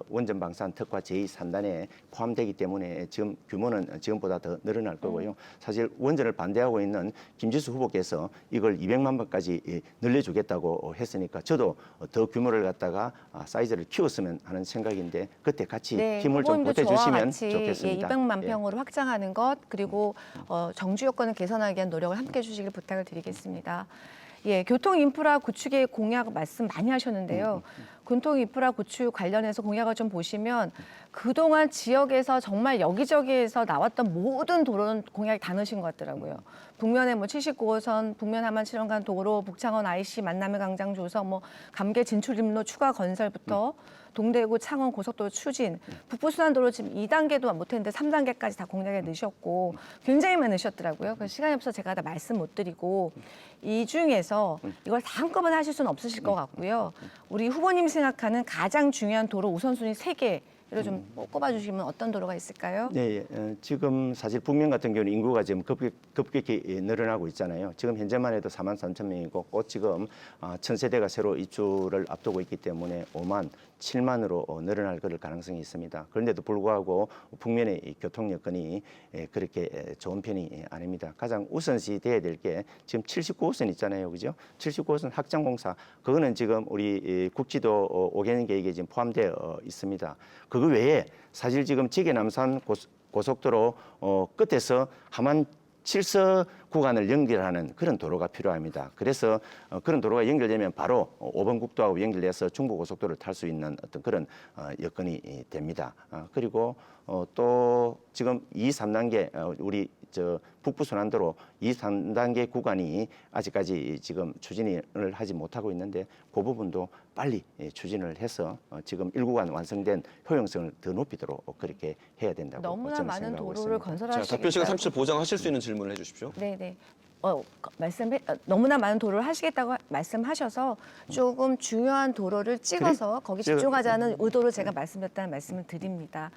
원전 방산 특화 제2산단에 포함되기 때문에 지금 규모는 지금보다 더 늘어날 거고요. 사실 원전을 반대하고 있는 김지수 후보께서 이걸 200만 평까지 늘려주겠다고 했으니까 저도 더 규모를 갖다가 사이즈를 키웠으면 하는 생각인데 그때 같이 힘을 좀 후보님도 저와 보태주시면 같이 좋겠습니다. 200만 예. 평으로 확장하는 것 그리고 정주 여건을 개선하기 위한 노력을 함께 해주시길 부탁을 드리겠습니다. 예, 교통 인프라 구축의 공약 말씀 많이 하셨는데요. 교통 인프라 구축 관련해서 공약을 좀 보시면 그동안 지역에서 정말 여기저기에서 나왔던 모든 도로는 공약이 다 넣으신 것 같더라고요. 북면에 뭐 79호선, 북면 하만 칠원간 도로, 북창원 IC 만남의 광장 조성, 뭐 감계 진출림로 추가 건설부터 동대구 창원 고속도로 추진, 북부순환도로 지금 2단계도 못했는데 3단계까지 다 공약에 넣으셨고 굉장히 많이 넣으셨더라고요. 그래서 시간이 없어서 제가 다 말씀 못 드리고 이 중에서 이걸 다 한꺼번에 하실 수는 없으실 것 같고요. 우리 후보님 생각하는 가장 중요한 도로 우선순위 3개를 좀 꼽아주시면 어떤 도로가 있을까요? 네, 지금 사실 북면 같은 경우는 인구가 지금 급격히 늘어나고 있잖아요. 지금 현재만 해도 4만 3천 명이고 곧 지금 1,000세대가 새로 입주를 앞두고 있기 때문에 5만, 7만으로 늘어날 그럴 가능성이 있습니다. 그런데도 불구하고 북면의 이 교통 여건이 그렇게 좋은 편이 아닙니다. 가장 우선시 돼야 될 게 지금 79호선 있잖아요, 그죠? 79호선 확장공사 그거는 지금 우리 국지도 5개년 계획에 지금 포함되어 있습니다. 그거 외에 사실 지금 지계남산 고속도로 끝에서 하만 칠서 구간을 연결하는 그런 도로가 필요합니다. 그래서 그런 도로가 연결되면 바로 5번 국도하고 연결돼서 중부고속도로를 탈 수 있는 어떤 그런 여건이 됩니다. 그리고 또 지금 2, 3단계 우리 북부순환도로 2, 3단계 구간이 아직까지 지금 추진을 하지 못하고 있는데 그 부분도 빨리 추진을 해서 지금 1구간 완성된 효용성을 더 높이도록 그렇게 해야 된다고 너무나 저는 많은 생각하고 도로를 있습니다. 자, 답변 시간 건설하시겠다고. 30초 보장하실 수 있는 질문을 해주십시오. 네. 너무나 많은 도로를 하시겠다고 말씀하셔서 조금 중요한 도로를 찍어서 거기 집중하자는 의도로 제가 말씀드렸다는 말씀을 드립니다.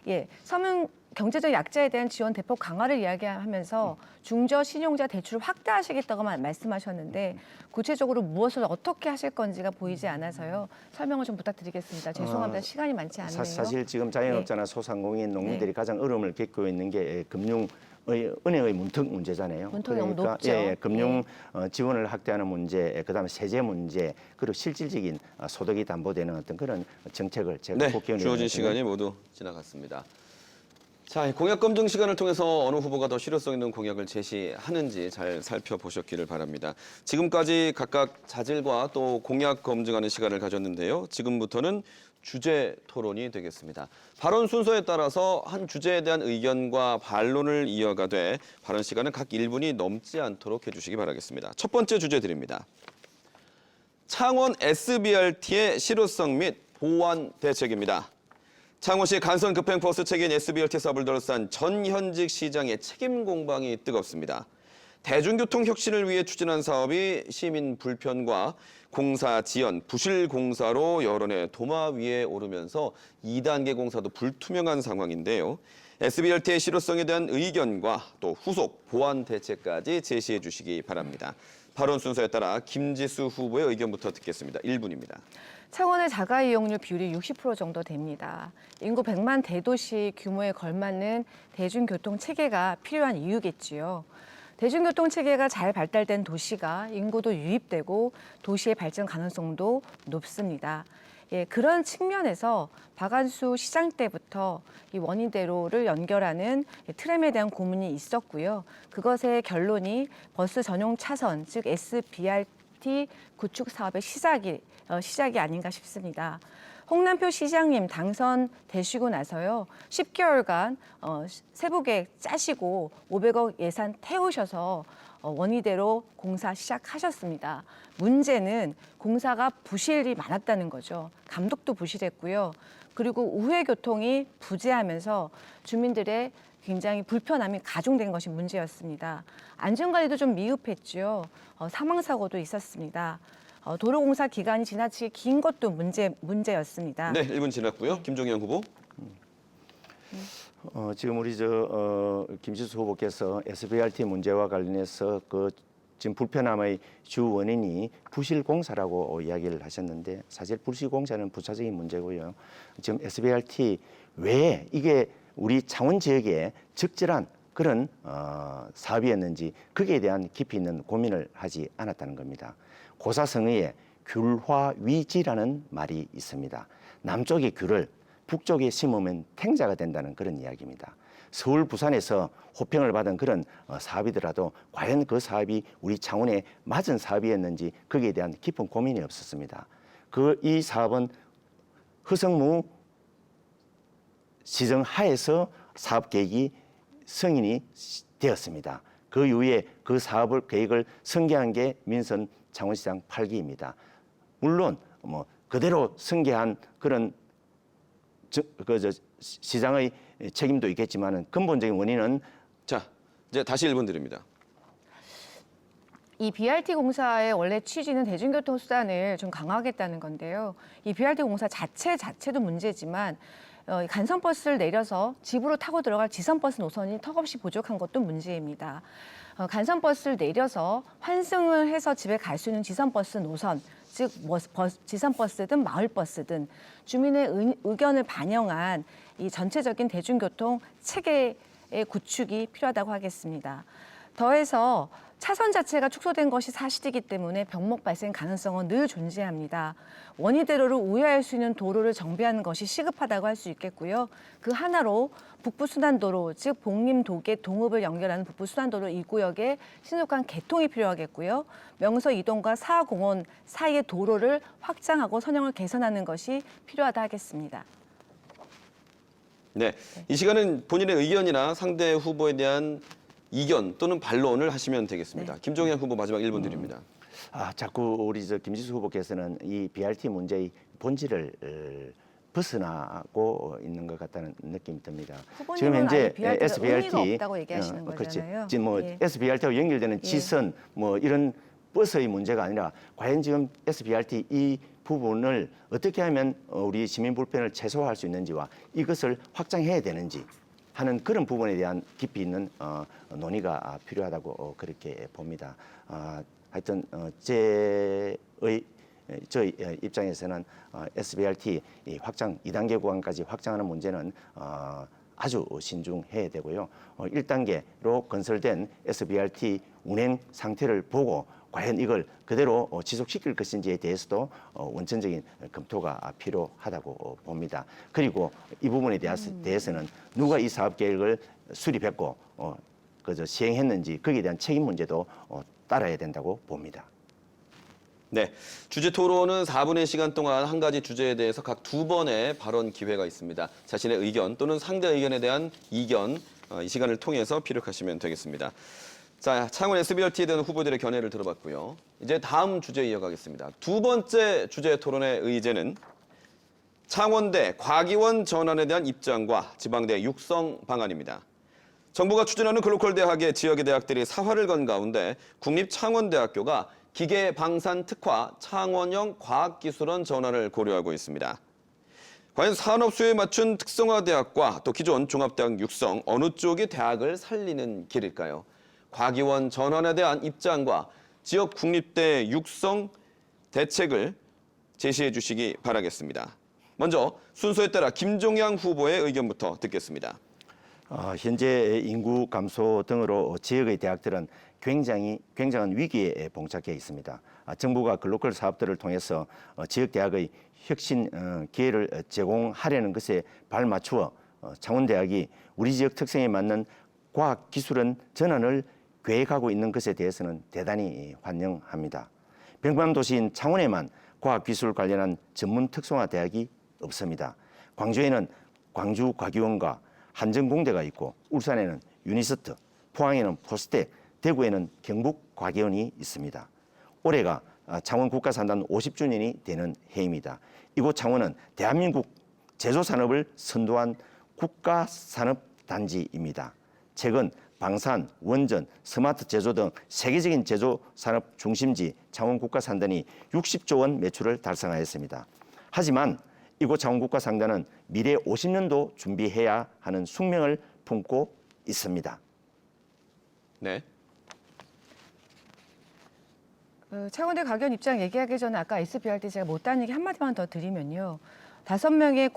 예, 서민 경제적 약자에 대한 지원 대폭 강화를 이야기하면서 중저 신용자 대출을 확대하시겠다고만 말씀하셨는데 구체적으로 무엇을 어떻게 하실 건지가 보이지 않아서요. 설명을 좀 부탁드리겠습니다. 죄송합니다. 시간이 많지 않네요. 사실 지금 자영업자나 소상공인 농민들이 네. 가장 어려움을 겪고 있는 게 은행의 문턱 문제잖아요. 문턱이 너무 높죠. 금융 지원을 확대하는 문제, 그다음에 세제 문제, 그리고 실질적인 소득이 담보되는 어떤 그런 정책을 제가 네, 국회의원이 주어진 시간이 모두 지나갔습니다. 자, 공약 검증 시간을 통해서 어느 후보가 더 실효성 있는 공약을 제시하는지 잘 살펴보셨기를 바랍니다. 지금까지 각각 자질과 또 공약 검증하는 시간을 가졌는데요. 지금부터는 주제 토론이 되겠습니다. 발언 순서에 따라서 한 주제에 대한 의견과 반론을 이어가되 발언 시간은 각 1분이 넘지 않도록 해주시기 바라겠습니다. 첫 번째 주제 드립니다. 창원 SBRT의 실효성 및 보완 대책입니다. 창원시 간선 급행버스 체계인 SBRT 사업을 둘러싼 전현직 시장의 책임 공방이 뜨겁습니다. 대중교통 혁신을 위해 추진한 사업이 시민 불편과 공사 지연, 부실 공사로 여론의 도마 위에 오르면서 2단계 공사도 불투명한 상황인데요. SBRT의 실효성에 대한 의견과 또 후속 보완 대책까지 제시해 주시기 바랍니다. 발언 순서에 따라 김지수 후보의 의견부터 듣겠습니다. 1분입니다. 창원의 자가 이용률 비율이 60% 정도 됩니다. 인구 100만 대도시 규모에 걸맞는 대중교통 체계가 필요한 이유겠지요. 대중교통 체계가 잘 발달된 도시가 인구도 유입되고 도시의 발전 가능성도 높습니다. 예, 그런 측면에서 박안수 시장 때부터 이 원희대로를 연결하는 트램에 대한 고민이 있었고요. 그것의 결론이 버스 전용 차선, 즉 SBRT 구축 사업의 시작이 아닌가 싶습니다. 홍남표 시장님 당선되시고 나서요. 10개월간 세부계획 짜시고 500억 예산 태우셔서 원희대로 공사 시작하셨습니다. 문제는 공사가 부실이 많았다는 거죠. 감독도 부실했고요. 그리고 우회 교통이 부재하면서 주민들의 굉장히 불편함이 가중된 것이 문제였습니다. 안전관리도 좀 미흡했죠. 사망사고도 있었습니다. 도로공사 기간이 지나치게 긴 것도 문제였습니다. 네, 1분 지났고요. 김종현 후보. 지금 우리 김지수 후보께서 SBRT 문제와 관련해서 지금 불편함의 주 원인이 부실 공사라고 이야기를 하셨는데 사실 부실 공사는 부차적인 문제고요. 지금 SBRT 왜 이게 우리 창원 지역에 적절한 그런 사업이었는지 거기에 대한 깊이 있는 고민을 하지 않았다는 겁니다. 고사성어에 귤화위지라는 말이 있습니다. 남쪽의 귤을 북쪽에 심으면 탱자가 된다는 그런 이야기입니다. 서울, 부산에서 호평을 받은 그런 사업이더라도 과연 그 사업이 우리 창원에 맞은 사업이었는지 거기에 대한 깊은 고민이 없었습니다. 이 사업은 허성무 시정 하에서 사업 계획이 승인이 되었습니다. 그 이후에 그 사업을 계획을 승계한 게 민선 창원시장 8기입니다. 물론 그대로 승계한 그런 시장의 책임도 있겠지만은 근본적인 원인은 자, 이제 다시 1분 드립니다. 이 BRT 공사의 원래 취지는 대중교통 수단을 좀 강화하겠다는 건데요. 이 BRT 공사 자체도 문제지만 간선버스를 내려서 집으로 타고 들어갈 지선버스 노선이 턱없이 부족한 것도 문제입니다. 간선버스를 내려서 환승을 해서 집에 갈 수 있는 지선버스 노선, 즉 지선버스든 마을버스든 주민의 의견을 반영한 이 전체적인 대중교통 체계의 구축이 필요하다고 하겠습니다. 더해서 차선 자체가 축소된 것이 사실이기 때문에 병목 발생 가능성은 늘 존재합니다. 원희대로를 우회할 수 있는 도로를 정비하는 것이 시급하다고 할 수 있겠고요. 그 하나로 북부순환도로, 즉 복림도계 동읍을 연결하는 북부순환도로 이 구역에 신속한 개통이 필요하겠고요. 명서 이동과 사공원 사이의 도로를 확장하고 선형을 개선하는 것이 필요하다 하겠습니다. 네, 이 시간은 본인의 의견이나 상대 후보에 대한 이견 또는 반론을 하시면 되겠습니다. 네. 김종현 후보 마지막 1분 드립니다. 자꾸 우리 김지수 후보께서는 이 BRT 문제의 본질을 벗어나고 있는 것 같다는 느낌이 듭니다. 후보님은 아예 BRT가 의미가 없다고 얘기하시는 거잖아요. 지금 뭐 예. SBRT하고 연결되는 지선 뭐 이런 버스의 문제가 아니라 과연 지금 SBRT 이 부분을 어떻게 하면 우리 시민 불편을 최소화할 수 있는지와 이것을 확장해야 되는지 하는 그런 부분에 대한 깊이 있는 논의가 필요하다고 그렇게 봅니다. 하여튼 저희 입장에서는 SBRT 확장 2단계 구간까지 확장하는 문제는 아주 신중해야 되고요. 1단계로 건설된 SBRT 운행 상태를 보고 과연 이걸 그대로 지속시킬 것인지에 대해서도 원천적인 검토가 필요하다고 봅니다. 그리고 이 부분에 대해서는 누가 이 사업 계획을 수립했고 시행했는지 거기에 대한 책임 문제도 따라야 된다고 봅니다. 네, 주제 토론은 4분의 시간 동안 한 가지 주제에 대해서 각 2번의 발언 기회가 있습니다. 자신의 의견 또는 상대 의견에 대한 이견 이 시간을 통해서 피력하시면 되겠습니다. 자, 창원 SBRT에 대한 후보들의 견해를 들어봤고요. 이제 다음 주제 이어가겠습니다. 두 번째 주제 토론의 의제는 창원대 과기원 전환에 대한 입장과 지방대 육성 방안입니다. 정부가 추진하는 글로컬 대학의 지역의 대학들이 사활을 건 가운데 국립창원대학교가 기계방산특화 창원형 과학기술원 전환을 고려하고 있습니다. 과연 산업 수요에 맞춘 특성화 대학과 또 기존 종합대학 육성 어느 쪽이 대학을 살리는 길일까요? 과기원 전환에 대한 입장과 지역 국립대 육성 대책을 제시해 주시기 바라겠습니다. 먼저 순서에 따라 김종양 후보의 의견부터 듣겠습니다. 현재 인구 감소 등으로 지역의 대학들은 굉장한 위기에 봉착해 있습니다. 정부가 글로컬 사업들을 통해서 지역 대학의 혁신 기회를 제공하려는 것에 발맞추어 창원대학이 우리 지역 특성에 맞는 과학기술원 전환을 계획하고 있는 것에 대해서는 대단히 환영합니다. 병범 도시인 창원에만 과학기술 관련한 전문 특성화 대학이 없습니다. 광주에는 광주과기원과 한전공대가 있고 울산에는 유니스트, 포항에는 포스텍, 대구에는 경북과기원이 있습니다. 올해가 창원 국가산단 50주년이 되는 해입니다. 이곳 창원은 대한민국 제조산업을 선도한 국가산업단지입니다. 최근 방산, 원전, 스마트 제조 등 세계적인 제조산업 중심지 창원 국가산단이 60조 원 매출을 달성하였습니다. 하지만 이곳 창원 국가산단은 미래 50년도 준비해야 하는 숙명을 품고 있습니다. 네. 창원대 과기원 입장 얘기하기 전에 아까 SBRT 제가 못다한 얘기 한마디만 더 드리면요. 5명의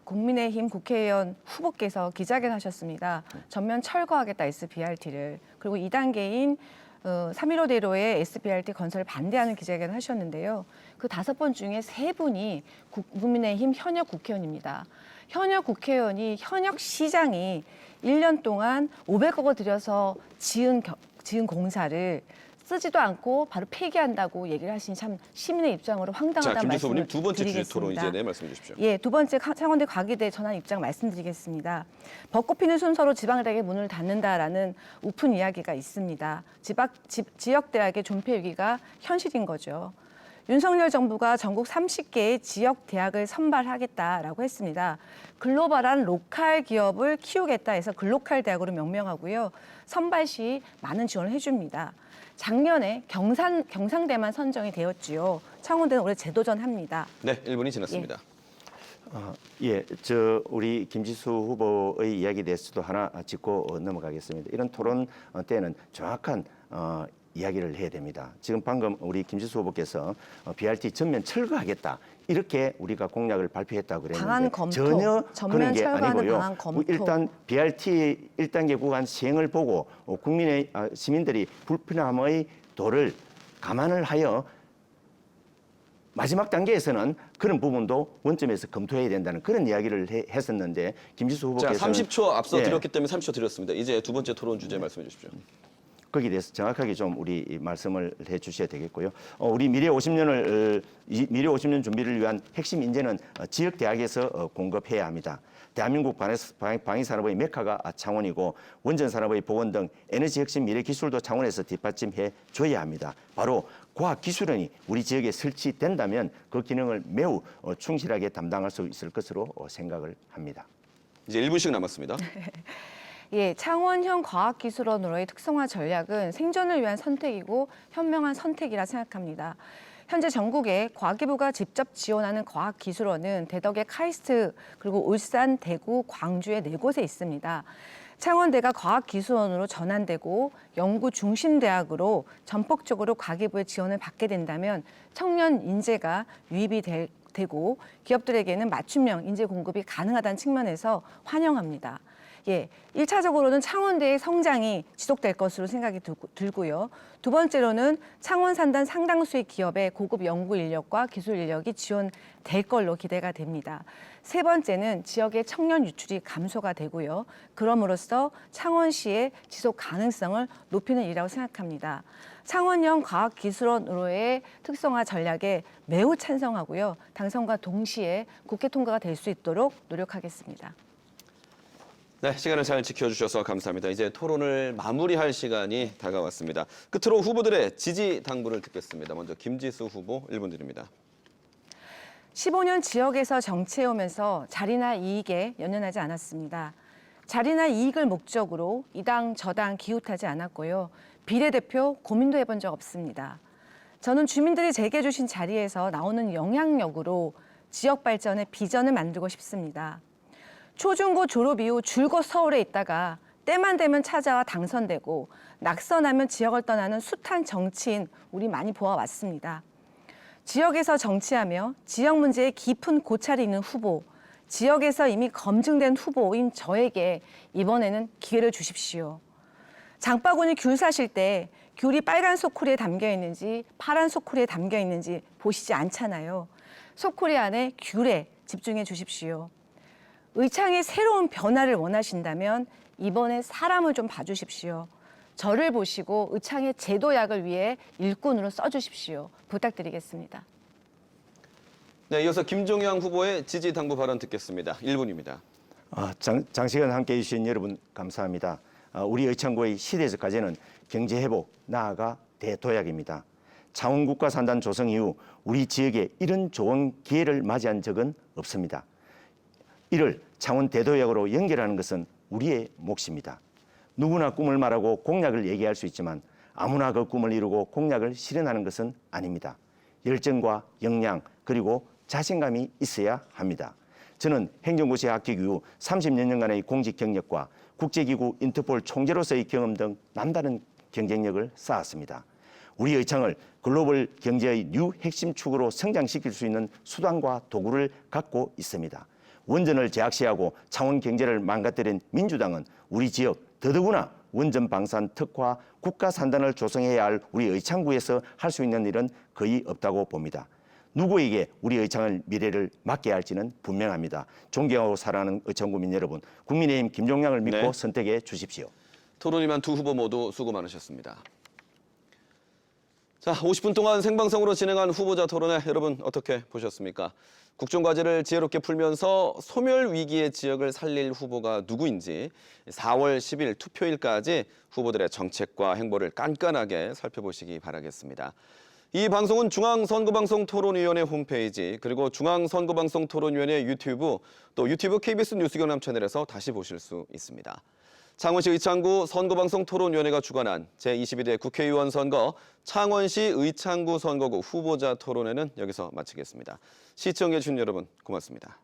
국민의힘 국회의원 후보께서 기자회견 하셨습니다. 전면 철거하겠다 SBRT를. 그리고 2단계인 3.15대로의 SBRT 건설을 반대하는 기자회견을 하셨는데요. 그 5번 중에 3분이 국민의힘 현역 국회의원입니다. 현역 국회의원이 현역 시장이 1년 동안 500억 원 들여서 지은 공사를 쓰지도 않고 바로 폐기한다고 얘기를 하시니 참 시민의 입장으로 황당하다는 김지수 말씀을 후보님 두 번째 주제 드리겠습니다. 토론 이제 말씀해 주십시오. 예, 두 번째 창원대 과기대 전환 입장 말씀드리겠습니다. 벚꽃 피는 순서로 지방대학의 문을 닫는다라는 우픈 이야기가 있습니다. 지역대학의 존폐 위기가 현실인 거죠. 윤석열 정부가 전국 30개의 지역 대학을 선발하겠다라고 했습니다. 글로벌한 로컬 기업을 키우겠다 해서 글로컬 대학으로 명명하고요. 선발 시 많은 지원을 해줍니다. 작년에 경상대만 선정이 되었지요. 창원대는 올해 재도전합니다. 네, 1분이 지났습니다. 우리 김지수 후보의 이야기에 대해서도 하나 짚고 넘어가겠습니다. 이런 토론 때는 정확한 이야기를 해야 됩니다. 지금 방금 우리 김지수 후보께서 BRT 전면 철거하겠다 이렇게 우리가 공약을 발표했다고 그랬는데 방안 검토, 전혀 그런 게 철거하는 아니고요. 방안 검토. 일단 BRT 1단계 구간 시행을 보고 시민들이 불편함의 도를 감안을 하여 마지막 단계에서는 그런 부분도 원점에서 검토해야 된다는 그런 이야기를 했었는데 김지수 후보께서는 자, 30초 앞서 드렸기 때문에 30초 드렸습니다. 이제 두 번째 토론 주제 말씀해 주십시오. 거기에 대해서 정확하게 좀 우리 말씀을 해 주셔야 되겠고요. 우리 미래 50년 준비를 위한 핵심 인재는 지역 대학에서 공급해야 합니다. 대한민국 방위 산업의 메카가 창원이고 원전 산업의 복원 등 에너지 혁신 미래 기술도 창원에서 뒷받침해 줘야 합니다. 바로 과학기술원이 우리 지역에 설치된다면 그 기능을 매우 충실하게 담당할 수 있을 것으로 생각을 합니다. 이제 1분씩 남았습니다. 예, 창원형 과학기술원으로의 특성화 전략은 생존을 위한 선택이고 현명한 선택이라 생각합니다. 현재 전국에 과기부가 직접 지원하는 과학기술원은 대덕의 카이스트, 그리고 울산, 대구, 광주의 4곳에 있습니다. 창원대가 과학기술원으로 전환되고 연구 중심 대학으로 전폭적으로 과기부의 지원을 받게 된다면 청년 인재가 유입이 되고 기업들에게는 맞춤형 인재 공급이 가능하다는 측면에서 환영합니다. 예, 1차적으로는 창원대의 성장이 지속될 것으로 생각이 들고요. 두 번째로는 창원 산단 상당수의 기업의 고급 연구 인력과 기술 인력이 지원될 걸로 기대가 됩니다. 세 번째는 지역의 청년 유출이 감소가 되고요. 그럼으로써 창원시의 지속 가능성을 높이는 일이라고 생각합니다. 창원형 과학기술원으로의 특성화 전략에 매우 찬성하고요. 당선과 동시에 국회 통과가 될 수 있도록 노력하겠습니다. 네, 시간을 잘 지켜주셔서 감사합니다. 이제 토론을 마무리할 시간이 다가왔습니다. 끝으로 후보들의 지지 당부를 듣겠습니다. 먼저 김지수 후보 1분 드립니다. 15년 지역에서 정치해오면서 자리나 이익에 연연하지 않았습니다. 자리나 이익을 목적으로 이 당 저 당 기웃하지 않았고요. 비례대표 고민도 해본 적 없습니다. 저는 주민들이 제게 주신 자리에서 나오는 영향력으로 지역 발전의 비전을 만들고 싶습니다. 초중고 졸업 이후 줄곧 서울에 있다가 때만 되면 찾아와 당선되고 낙선하면 지역을 떠나는 숱한 정치인 우리 많이 보아왔습니다. 지역에서 정치하며 지역 문제에 깊은 고찰이 있는 후보, 지역에서 이미 검증된 후보인 저에게 이번에는 기회를 주십시오. 장바구니 귤 사실 때 귤이 빨간 소쿠리에 담겨 있는지 파란 소쿠리에 담겨 있는지 보시지 않잖아요. 소쿠리 안에 귤에 집중해 주십시오. 의창의 새로운 변화를 원하신다면 이번에 사람을 좀 봐주십시오. 저를 보시고 의창의 제도약을 위해 일꾼으로 써주십시오. 부탁드리겠습니다. 네, 이어서 김종양 후보의 지지 당부 발언 듣겠습니다. 1분입니다. 장시간 함께해 주신 여러분 감사합니다. 우리 의창구의 시대적 과제는 경제 회복, 나아가 대도약입니다. 창원 국가 산단 조성 이후 우리 지역에 이런 좋은 기회를 맞이한 적은 없습니다. 이를 창원 대도약으로 연결하는 것은 우리의 몫입니다. 누구나 꿈을 말하고 공약을 얘기할 수 있지만 아무나 그 꿈을 이루고 공약을 실현하는 것은 아닙니다. 열정과 역량 그리고 자신감이 있어야 합니다. 저는 행정고시에 합격 이후 30여 년간의 공직 경력과 국제기구 인터폴 총재로서의 경험 등 남다른 경쟁력을 쌓았습니다. 우리 의창을 글로벌 경제의 뉴 핵심 축으로 성장시킬 수 있는 수단과 도구를 갖고 있습니다. 원전을 제약시하고 창원 경제를 망가뜨린 민주당은 우리 지역 더더구나 원전 방산 특화 국가 산단을 조성해야 할 우리 의창구에서 할 수 있는 일은 거의 없다고 봅니다. 누구에게 우리 의창을 미래를 맡겨야 할지는 분명합니다. 존경하고 사랑하는 의창구민 여러분, 국민의힘 김종양을 믿고 네. 선택해 주십시오. 토론이만 두 후보 모두 수고 많으셨습니다. 자, 50분 동안 생방송으로 진행한 후보자 토론회 여러분 어떻게 보셨습니까? 국정과제를 지혜롭게 풀면서 소멸 위기의 지역을 살릴 후보가 누구인지 4월 10일 투표일까지 후보들의 정책과 행보를 깐깐하게 살펴보시기 바라겠습니다. 이 방송은 중앙선거방송토론위원회 홈페이지 그리고 중앙선거방송토론위원회 유튜브 또 유튜브 KBS 뉴스 경남 채널에서 다시 보실 수 있습니다. 창원시 의창구 선거방송토론위원회가 주관한 제22대 국회의원 선거 창원시 의창구 선거구 후보자 토론회는 여기서 마치겠습니다. 시청해주신 여러분 고맙습니다.